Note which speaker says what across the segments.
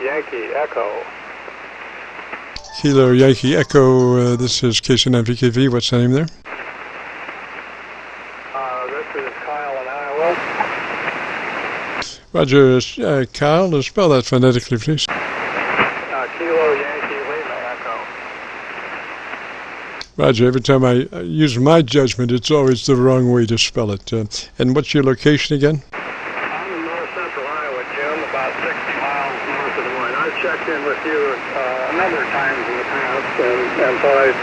Speaker 1: Yankee Echo.
Speaker 2: Kilo Yankee Echo, this is KC9VKV. What's the name there?
Speaker 1: This is Kyle in Iowa.
Speaker 2: Roger, Kyle, spell that phonetically, please.
Speaker 1: Kilo Yankee Lima Echo.
Speaker 2: Roger, every time I use my judgment, it's always the wrong way to spell it. And what's your location again?
Speaker 1: I'm in north central Iowa, Jim, about 60 miles north of Des Moines. I've checked in with you a number of times in the past and thought I'd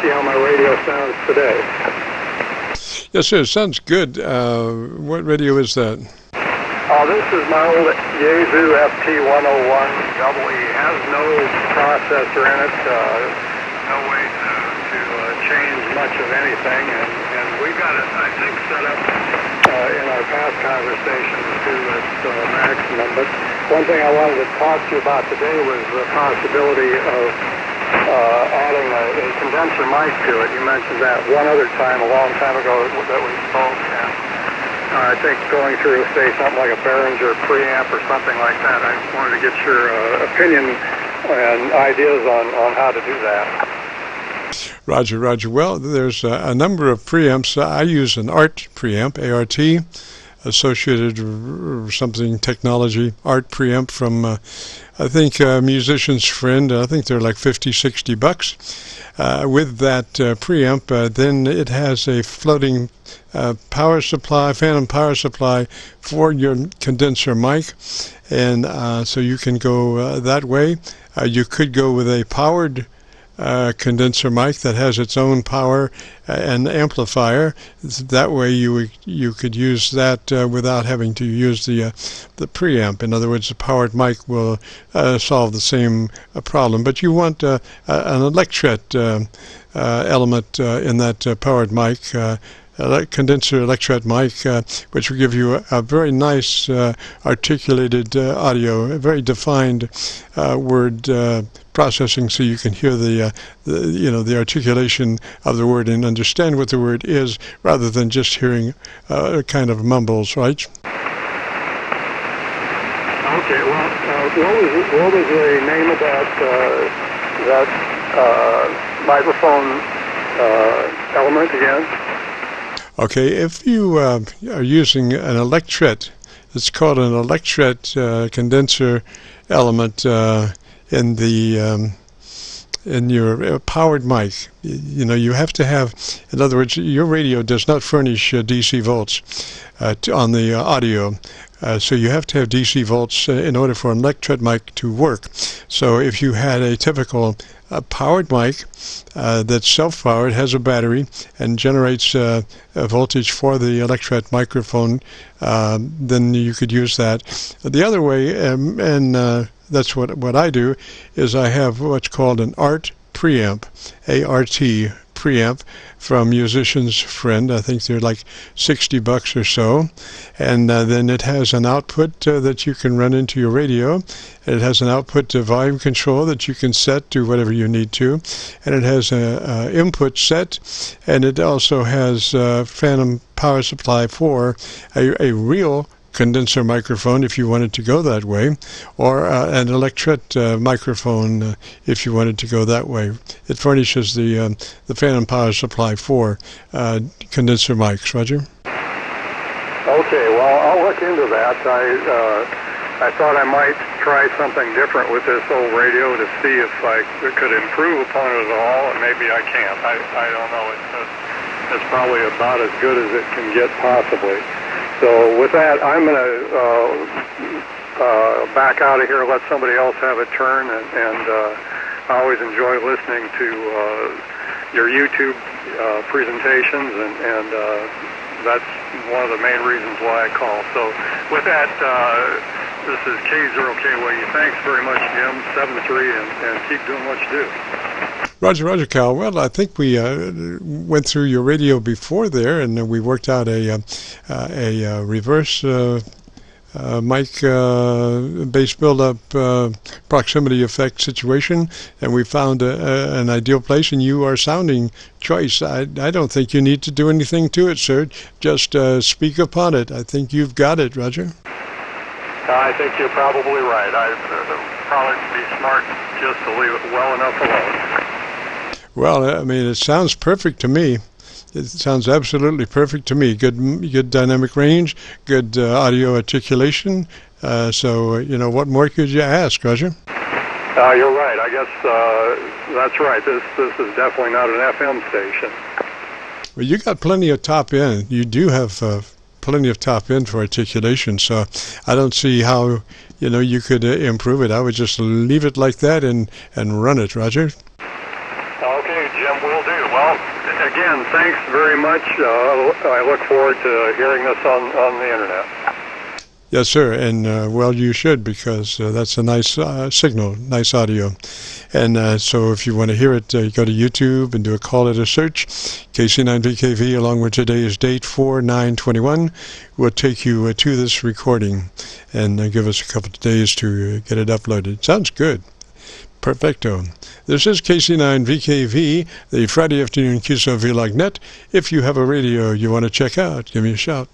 Speaker 1: see how my radio sounds today.
Speaker 2: Yes, sir, it sounds good. What radio is that?
Speaker 1: This is my old Yaesu FT-1O1 double E. It has no processor in it, no way to change much of anything, and we got it, I think, set up in our past conversations to its maximum. But one thing I wanted to talk to you about today was the possibility of adding a condenser mic to it. You mentioned that one other time, a long time ago, that we spoke, and I think going through, say, something like a Behringer preamp or something like that. I wanted to get your opinion and ideas on how to do that.
Speaker 2: Roger, Roger. Well, there's a number of preamps. I use an ART preamp, A-R-T, Associated something technology, ART preamp from, I think, Musician's Friend. I think they're like $50-$60. With that preamp, then it has a floating power supply, phantom power supply for your condenser mic, and so you can go that way. You could go with a powered condenser mic that has its own power and amplifier. That way you could use that without having to use the preamp. In other words, the powered mic will solve the same problem. But you want an electret element in that powered mic, condenser electret mic, which will give you a very nice articulated audio, a very defined word processing, so you can hear the articulation of the word and understand what the word is, rather than just hearing kind of mumbles, right?
Speaker 1: Okay. Well, what was the name of that microphone element again?
Speaker 2: Okay, if you are using an electret, it's called an electret condenser element in your powered mic. You have to have, in other words, your radio does not furnish DC volts on the audio. So you have to have DC volts in order for an electret mic to work. So if you had a typical powered mic that's self-powered, has a battery, and generates a voltage for the electret microphone, then you could use that. The other way, and that's what I do, is I have what's called an ART preamp, A-R-T preamp, from Musician's Friend. I think they're like $60 or so, and then it has an output that you can run into your radio. It has an output to volume control that you can set to whatever you need to, and it has a input set, and it also has phantom power supply for a real condenser microphone if you wanted to go that way, or an electret microphone if you wanted to go that way. It furnishes the phantom power supply for condenser mics. Roger?
Speaker 1: Okay, well, I'll look into that. I thought I might try something different with this old radio to see if I could improve upon it at all, and maybe I can't. I don't know. It's probably about as good as it can get possibly. So with that, I'm going to back out of here, let somebody else have a turn, and I always enjoy listening to your YouTube presentations, and that's one of the main reasons why I call. So with that, this is K0KYE. Thanks very much, Jim, 7-3, and keep doing what you do.
Speaker 2: Roger, Kyle. Well, I think we went through your radio before there, and we worked out a reverse mic bass build-up proximity effect situation, and we found an ideal place, and you are sounding choice. I don't think you need to do anything to it, sir. Just speak upon it. I think you've got it, Roger.
Speaker 1: I think you're probably right. I'd probably be smart just to leave it well enough alone.
Speaker 2: Well, I mean, it sounds perfect to me. It sounds absolutely perfect to me. Good dynamic range, good audio articulation. So, what more could you ask, Roger?
Speaker 1: You're right. I guess that's right. This is definitely not an FM station.
Speaker 2: Well, you got plenty of top end. You do have plenty of top end for articulation, so I don't see how you could improve it. I would just leave it like that and run it, Roger.
Speaker 1: Okay, Jim, will do. Well, again, thanks very much. I look forward to hearing this on the internet.
Speaker 2: Yes, sir, and well, you should, because that's a nice signal, nice audio. And so if you want to hear it, you go to YouTube and do a call it a search. KC9VKV, along with today's date, 4/9/21, will take you to this recording and give us a couple of days to get it uploaded. Sounds good. Perfecto. This is KC9VKV, the Friday afternoon Qso-Vlog net. If you have a radio you want to check out, give me a shout.